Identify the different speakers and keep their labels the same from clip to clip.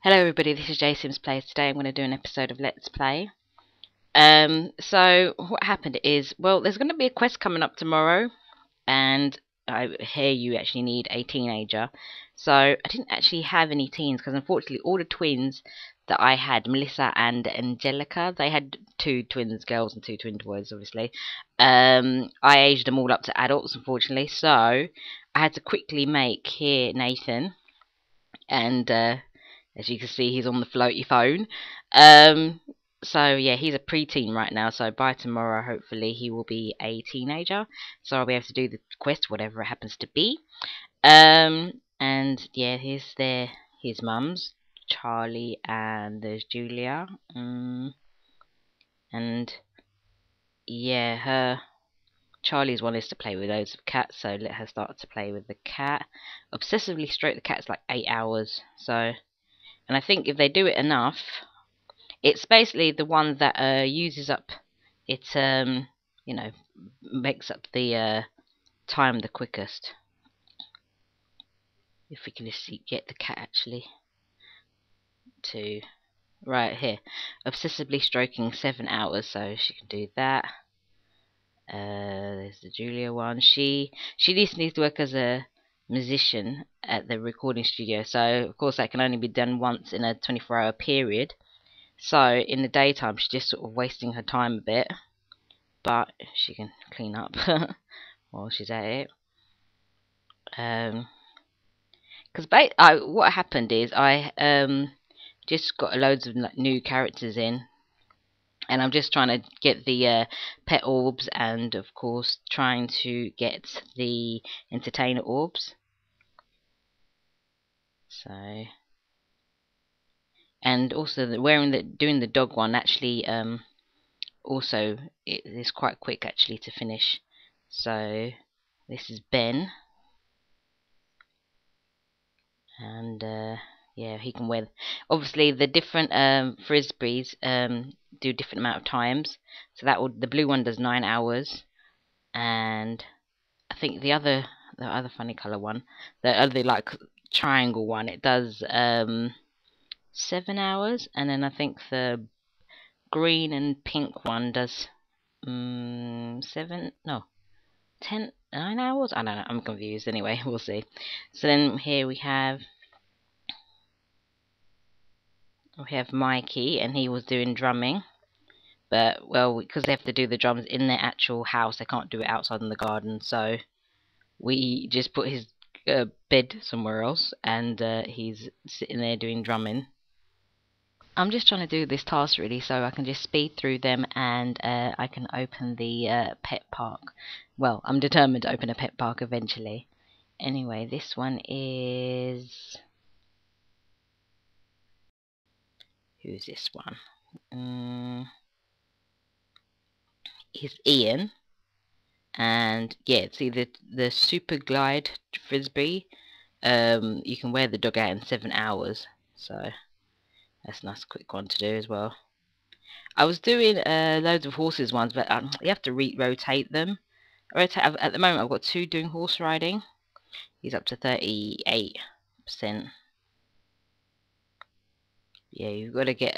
Speaker 1: Hello everybody, this is Sims Plays. Today I'm going to do an episode of Let's Play. So what happened is, well, there's going to be a quest coming up tomorrow, and I hear you actually need a teenager. So I didn't actually have any teens, because unfortunately all the twins that I had, Melissa and Angelica, they had two twins girls and two twin boys, obviously. I aged them all up to adults, unfortunately, so I had to quickly make here Nathan, and as you can see, he's on the floaty phone. So yeah, he's a preteen right now. So by tomorrow, hopefully, he will be a teenager. So I'll be able to do the quest, whatever it happens to be. And yeah, here's his mums, Charlie, and there's Julia. And yeah, Charlie's one is to play with loads of cats, so let her start to play with the cat. Obsessively stroke the cat's like 8 hours, so. And I think if they do it enough, it's basically the one that uses up it, you know, makes up the time the quickest. If we can just get the cat actually to right here, obsessively stroking 7 hours, so she can do that. There's the Julia one. She needs to work as a musician at the recording studio, so of course that can only be done once in a 24-hour period. So in the daytime she's just sort of wasting her time a bit, but she can clean up while she's at it. Because what happened is I just got loads of new characters in, and I'm just trying to get the pet orbs, and of course trying to get the entertainer orbs. So, and also doing the dog one actually also it is quite quick actually to finish. So this is Ben, and yeah, he can wear. Obviously, the different frisbees do different amount of times. So the blue one does 9 hours, and I think the other funny color one, the other like triangle one, it does 7 hours, and then I think the green and pink one does 7 no 10 9 hours. I don't know. I'm confused. Anyway, we'll see. So then here we have Mikey, and he was doing drumming, but well, because they have to do the drums in their actual house, they can't do it outside in the garden. So we just put his bed somewhere else, and he's sitting there doing drumming. I'm just trying to do this task really, so I can just speed through them, and I can open the pet park. Well, I'm determined to open a pet park eventually. Anyway, this one is. Who's this one? Is Ian. And yeah, see the super glide frisbee. You can wear the dog out in 7 hours, so that's a nice quick one to do as well. I was doing loads of horses ones, but you have to rotate them. At the moment I've got 2 doing horse riding. He's up to 38%. Yeah, you've got to get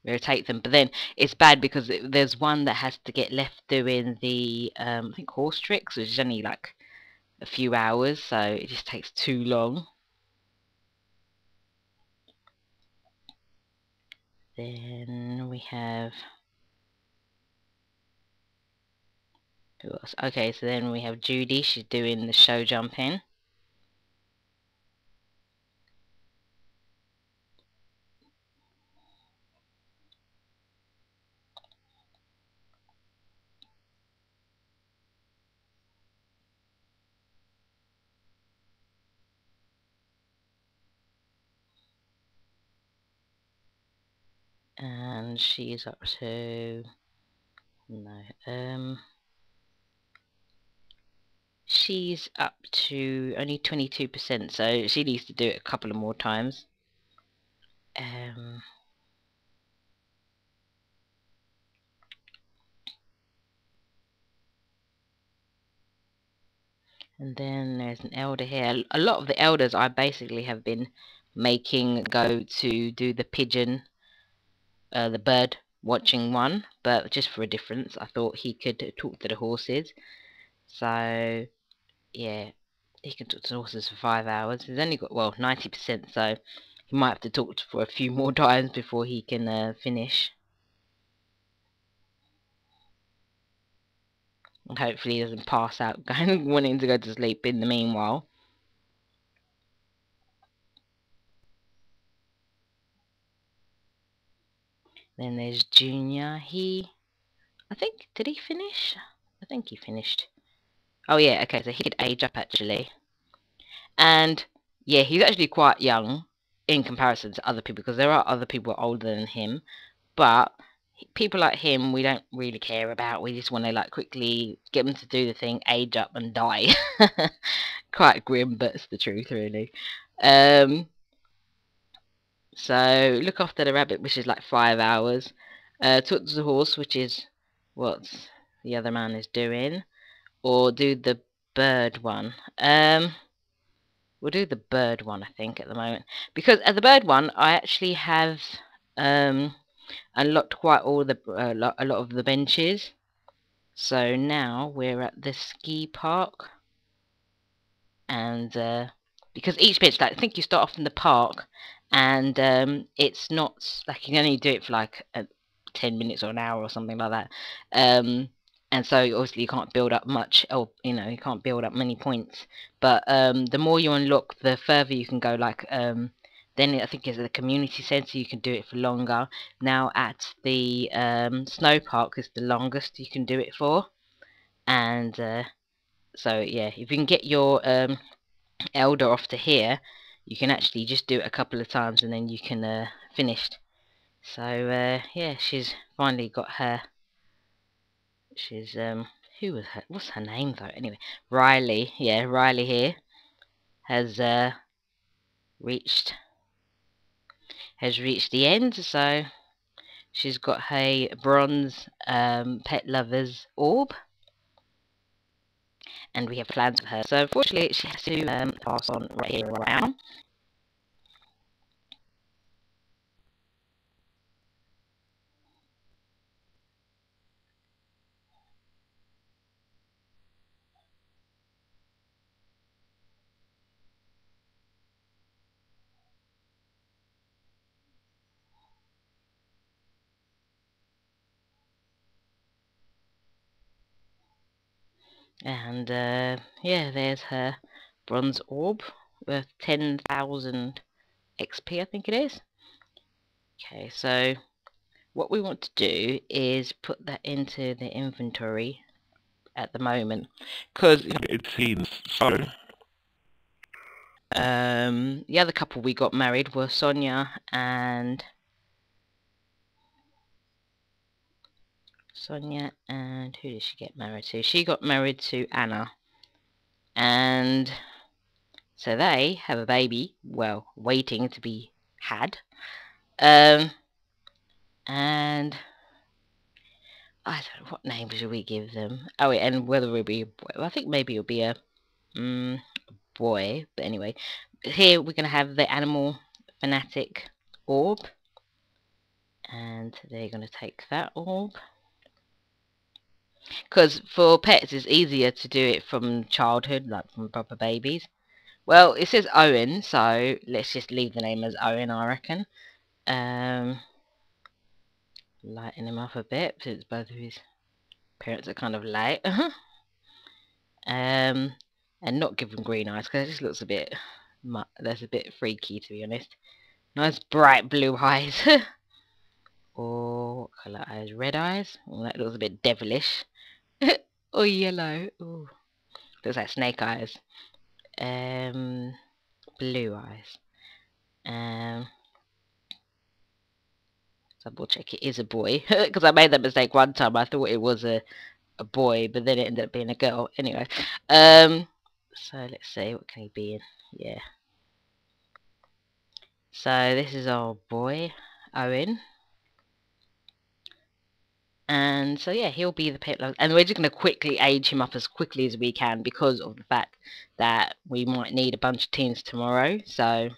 Speaker 1: rotate them, but then it's bad because there's one that has to get left doing the I think horse tricks, which is only like a few hours, so it just takes too long. Then we have who else? Okay, so then we have Judy. She's doing the show jumping. And she's up to she's up to only 22%, so she needs to do it a couple of more times. And then there's an elder here. A lot of the elders I basically have been making go to do the pigeon, the bird watching one, but just for a difference, I thought he could talk to the horses. So yeah, he can talk to the horses for 5 hours. He's only got, well, 90%, so he might have to talk for a few more times before he can finish. And hopefully he doesn't pass out going wanting to go to sleep in the meanwhile. Then there's Junior. I think, did he finish? I think he finished. Oh yeah, okay, so he did age up actually. And yeah, he's actually quite young in comparison to other people, because there are other people older than him, but people like him we don't really care about. We just want to like quickly get them to do the thing, age up and die. Quite grim, but it's the truth really. So look after the rabbit, which is like 5 hours. Talk to the horse, which is what the other man is doing. Or do the bird one. We'll do the bird one, I think, at the moment. Because at the bird one, I actually have unlocked quite all the a lot of the benches. So now we're at the ski park. And because each bench, like, I think you start off in the park, and it's not like you can only do it for like 10 minutes or an hour or something like that. And so obviously you can't build up much, or you know, you can't build up many points. But the more you unlock, the further you can go. Like then I think it's at the community centre you can do it for longer. Now at the snow park is the longest you can do it for. And so yeah, if you can get your elder off to here, you can actually just do it a couple of times and then you can finish. So yeah, she's finally got her. She's who was her? What's her name though? Anyway, Riley. Yeah, Riley here has reached the end. So she's got her bronze pet lover's orb, and we have plans for her. So unfortunately, she has to pass on right here around. And yeah, there's her bronze orb worth 10,000 XP, I think it is. Okay, so what we want to do is put that into the inventory at the moment, because
Speaker 2: it seems so.
Speaker 1: The other couple we got married were Sonia and who did she get married to? She got married to Anna, and so they have a baby, well, waiting to be had. And I don't know, what name should we give them? Oh, and whether it will be a boy. Well, I think maybe it'll be a boy. But anyway, here we're going to have the animal fanatic orb. And they're going to take that orb. Because for pets, it's easier to do it from childhood, like from proper babies. Well, it says Owen, so let's just leave the name as Owen, I reckon. Lighten him up a bit, since both of his parents are kind of late. And not give him green eyes, because it just looks a bit, that's a bit freaky, to be honest. Nice bright blue eyes. Or what colour eyes? Red eyes? Well, that looks a bit devilish. Or yellow. Ooh. Looks like snake eyes. Blue eyes. Double check it is a boy. Because I made that mistake one time. I thought it was a boy, but then it ended up being a girl. Anyway. So let's see. What can he be in? Yeah. So this is our boy, Owen. And so yeah, he'll be the pet lover, and we're just going to quickly age him up as quickly as we can, because of the fact that we might need a bunch of teens tomorrow. So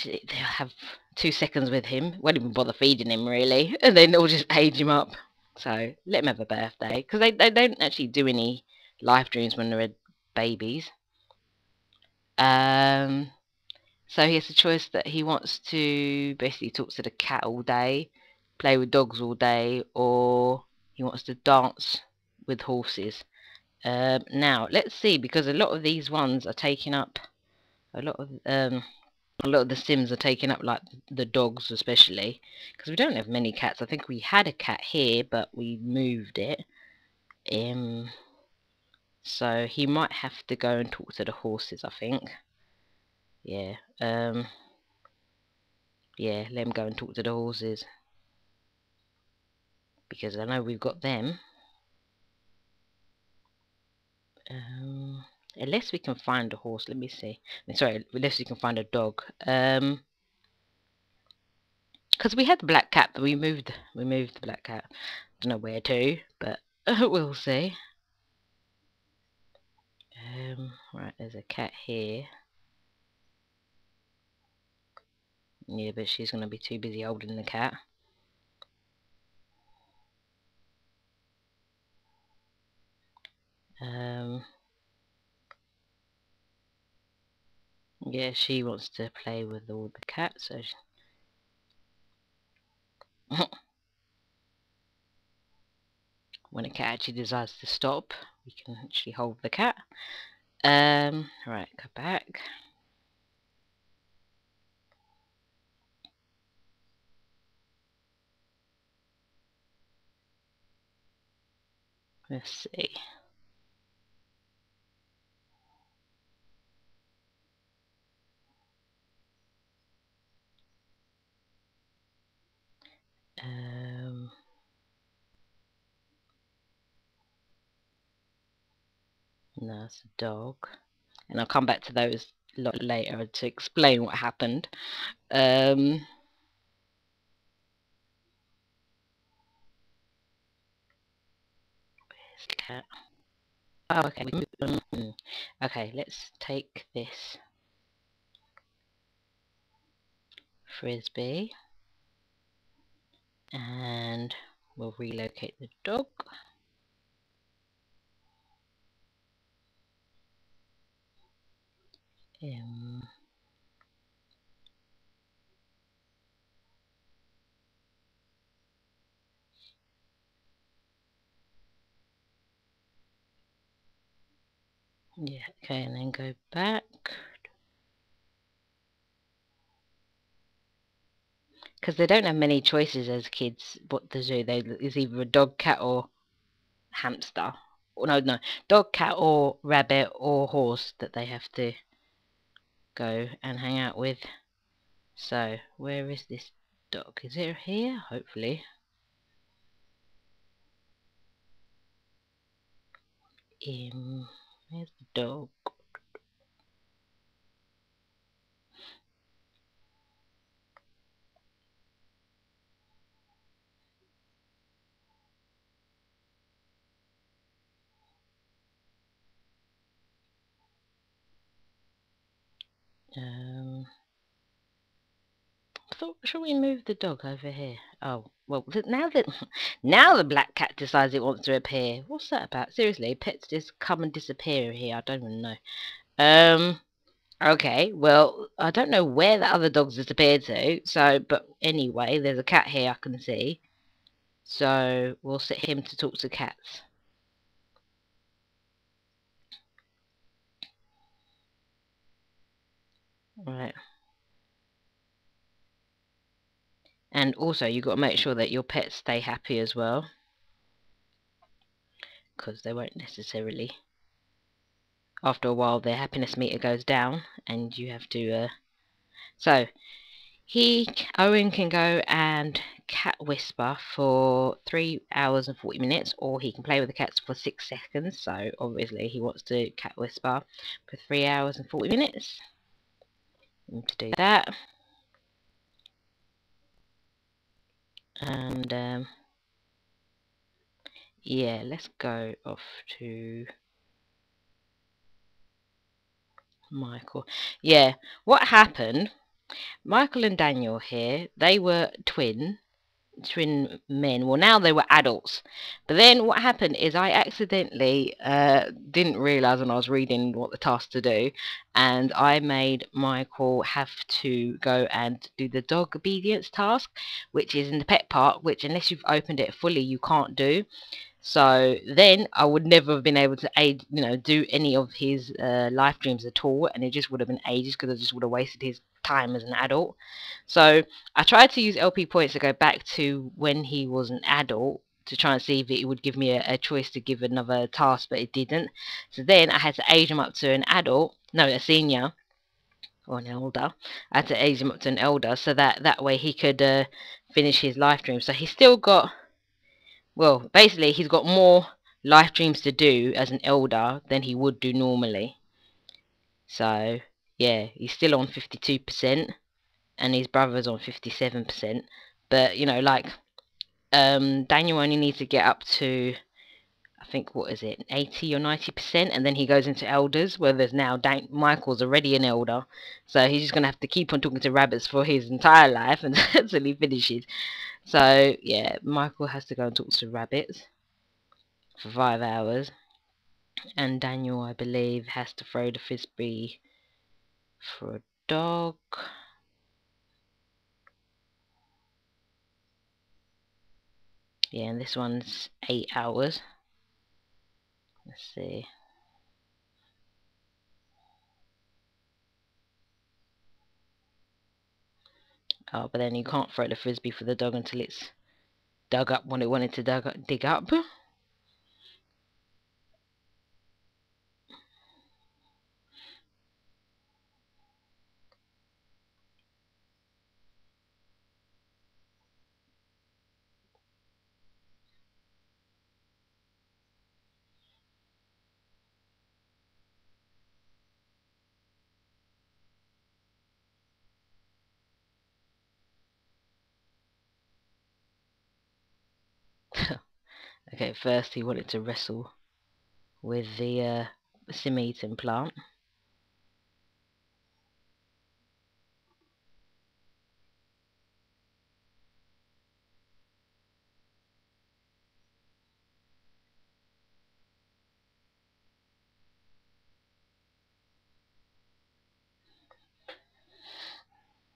Speaker 1: they'll have 2 seconds with him, won't even bother feeding him really, and then they'll just age him up. So let him have a birthday, because they don't actually do any live dreams when they're babies. So he has a choice that he wants to basically talk to the cat all day, play with dogs all day, or he wants to dance with horses. Now let's see, because a lot of these ones are taking up a lot of the Sims are taking up, like the dogs especially, because we don't have many cats. I think we had a cat here, but we moved it. So he might have to go and talk to the horses, I think. Yeah. Yeah, let him go and talk to the horses, because I know we've got them. Unless we can find a horse. Let me see. Sorry, unless we can find a dog. Because we had the black cat, but we moved the black cat. Don't know where to, but we'll see. Right, there's a cat here. Yeah, but she's gonna be too busy holding the cat. Yeah, she wants to play with all the cats, so when a cat actually decides to stop, we can actually hold the cat. Right, go back. Let's see. No, it's a dog. And I'll come back to those a lot later to explain what happened. Where's the cat? Oh, okay. Okay, let's take this frisbee and we'll relocate the dog. Yeah, okay, and then go back. Because they don't have many choices as kids what to do. It's either a dog, cat, or hamster. No, dog, cat, or rabbit, or horse that they have to go and hang out with. So, where is this dog? Is it here? Hopefully. Where's the dog? Should we move the dog over here? Oh, well, now the black cat decides it wants to appear. What's that about? Seriously, pets just come and disappear here. I don't even know. Okay, well, I don't know where the other dogs disappeared to. So, but anyway, there's a cat here I can see. So we'll set him to talk to cats. Right. And also, you've got to make sure that your pets stay happy as well, because they won't necessarily. After a while, their happiness meter goes down, and you have to. So, Owen can go and cat whisper for 3 hours and 40 minutes, or he can play with the cats for 6 seconds. So, obviously, he wants to cat whisper for 3 hours and 40 minutes. And to do that, and yeah, let's go off to Michael. Yeah, what happened Michael and Daniel here, they were twin men. Well, now they were adults. But then what happened is I accidentally didn't realise when I was reading what the task to do, and I made Michael have to go and do the dog obedience task, which is in the pet park, which unless you've opened it fully you can't do. So then I would never have been able to do any of his life dreams at all, and it just would have been ages because I just would have wasted his time as an adult. So I tried to use LP points to go back to when he was an adult to try and see if it would give me a choice to give another task, but it didn't. So then I had to age him up to an adult, no, a senior or an elder. I had to age him up to an elder so that way he could finish his life dream. So he's still got, well, basically he's got more life dreams to do as an elder than he would do normally. So yeah, he's still on 52%. And his brother's on 57%. But like Daniel only needs to get up to, I think, what is it, 80 or 90%, and then he goes into elders, where there's now Michael's already an elder, so he's just gonna have to keep on talking to rabbits for his entire life until he finishes. So yeah, Michael has to go and talk to rabbits for 5 hours, and Daniel, I believe, has to throw the frisbee for a dog. Yeah, and this one's 8 hours. Let's see. Oh, but then you can't throw the frisbee for the dog until it's dug up when it wanted to dig up. Okay, first he wanted to wrestle with the sim-eating plant.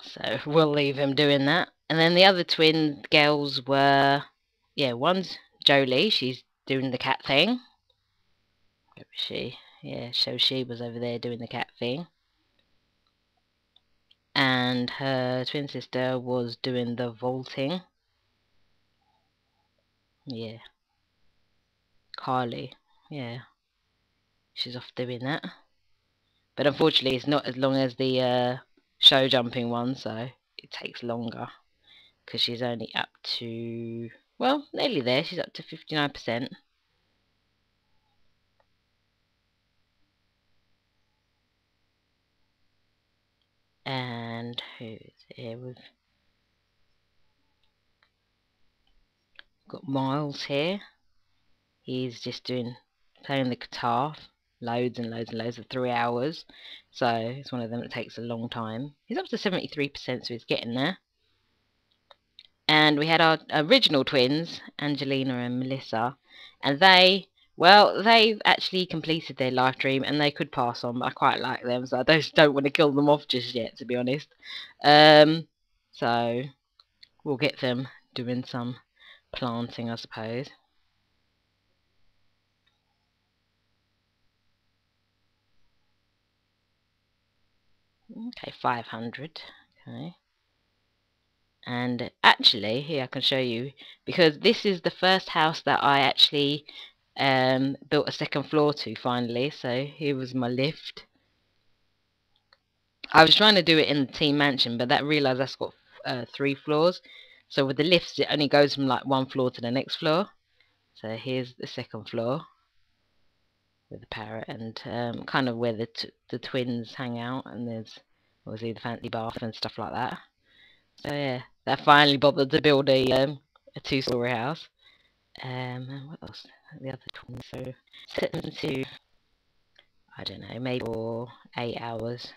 Speaker 1: So we'll leave him doing that. And then the other twin girls were, yeah, one's Jolie, she's doing the cat thing. Where was she? Yeah, so she was over there doing the cat thing. And her twin sister was doing the vaulting. Yeah. Carly. Yeah. She's off doing that. But unfortunately it's not as long as the show jumping one, so it takes longer. Because she's only up to, well, nearly there. She's up to 59%. And who's here? We've got Miles here. He's just playing the guitar, loads and loads and loads of 3 hours. So it's one of them that takes a long time. He's up to 73%, so he's getting there. And we had our original twins, Angelina and Melissa, and they've actually completed their life dream and they could pass on, but I quite like them, so I don't want to kill them off just yet, to be honest. So we'll get them doing some planting, I suppose. Okay, 500. Okay. And actually, here I can show you, because this is the first house that I actually built a second floor to finally. So here was my lift. I was trying to do it in the team mansion, but that realised that's got 3 floors. So with the lifts, it only goes from like one floor to the next floor. So here's the second floor with the parrot, and kind of where the twins hang out, and there's obviously the fancy bath and stuff like that. So yeah, that finally bothered to build a 2-story house. And what else? The other twins. So set them to, I don't know, maybe for 8 hours.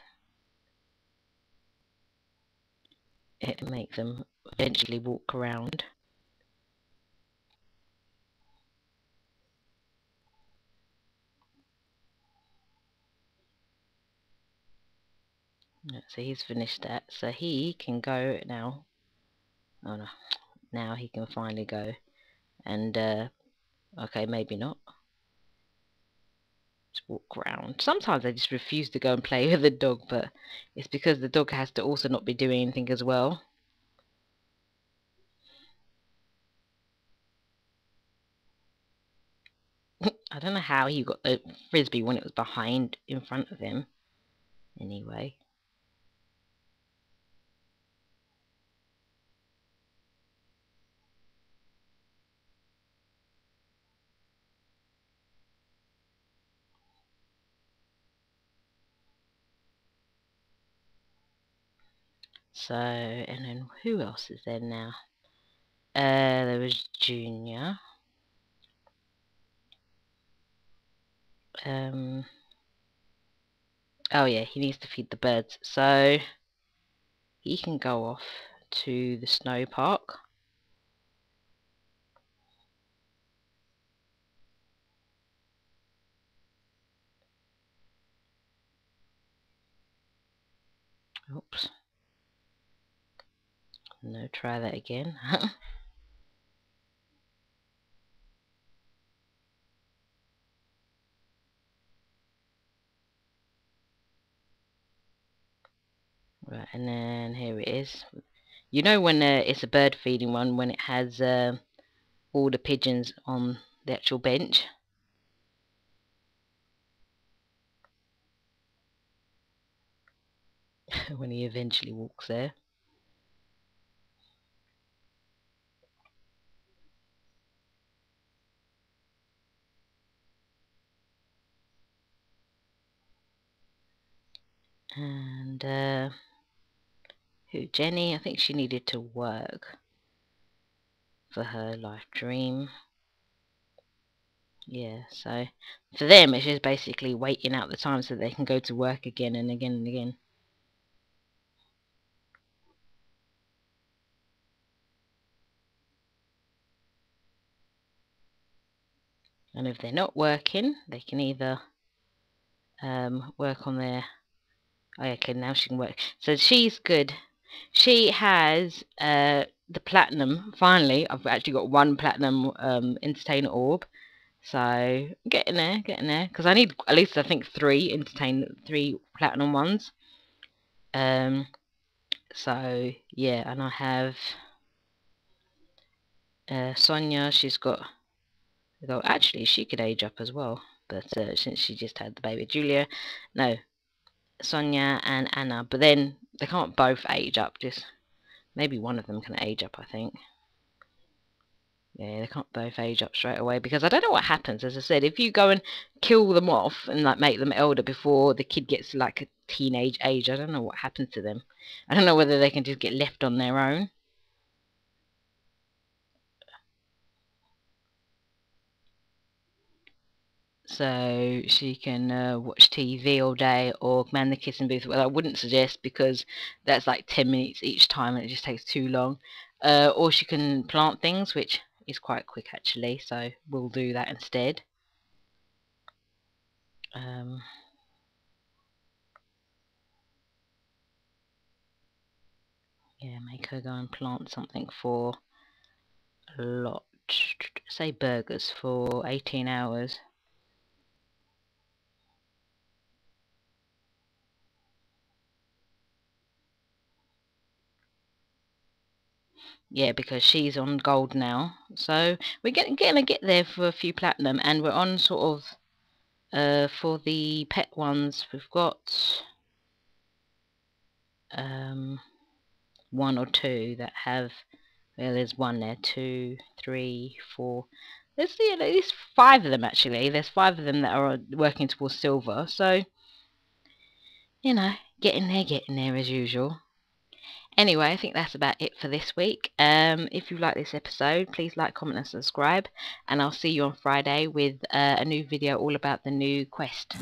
Speaker 1: it make them eventually walk around. So he's finished that, so he can go now. Oh no, now he can finally go. And okay, maybe not. Just walk around. Sometimes I just refuse to go and play with the dog, but it's because the dog has to also not be doing anything as well. I don't know how he got the frisbee when it was behind in front of him. Anyway. So, and then who else is there now? There was Junior. Oh yeah, he needs to feed the birds. So, he can go off to the snow park. Oops. No, try that again. Right, and then here it is. You know when it's a bird feeding one, when it has all the pigeons on the actual bench? When he eventually walks there. And who? Jenny? I think she needed to work for her life dream. Yeah, so for them it's just basically waiting out the time so they can go to work again and again and again. And if they're not working, they can either work on their... Oh, okay, now she can work. So she's good. She has the platinum. Finally, I've actually got one platinum entertainer orb. So getting there, because I need at least, I think, three platinum ones. So yeah, and I have Sonia. She's got... Actually, she could age up as well, but since she just had the baby, Julia, no, Sonia and Anna. But then they can't both age up. Just maybe one of them can age up, I think. Yeah, they can't both age up straight away, because I don't know what happens. As I said, if you go and kill them off and like make them elder before the kid gets like a teenage age, I don't know what happens to them. I don't know whether they can just get left on their own. So she can watch TV all day or man the kissing booth. Well, I wouldn't suggest, because that's like 10 minutes each time and it just takes too long. Or she can plant things, which is quite quick actually, so we'll do that instead. Yeah, make her go and plant something for a lot. Say burgers for 18 hours. Yeah, because she's on gold now. So we're gonna get there for a few platinum, and we're on sort of for the pet ones. We've got one or two that have... Well, there's one there, 2, 3, 4. There's at least 5 of them actually. There's 5 of them that are working towards silver. So, you know, getting there as usual. Anyway, I think that's about it for this week. If you like this episode, please like, comment and subscribe. And I'll see you on Friday with a new video all about the new quest.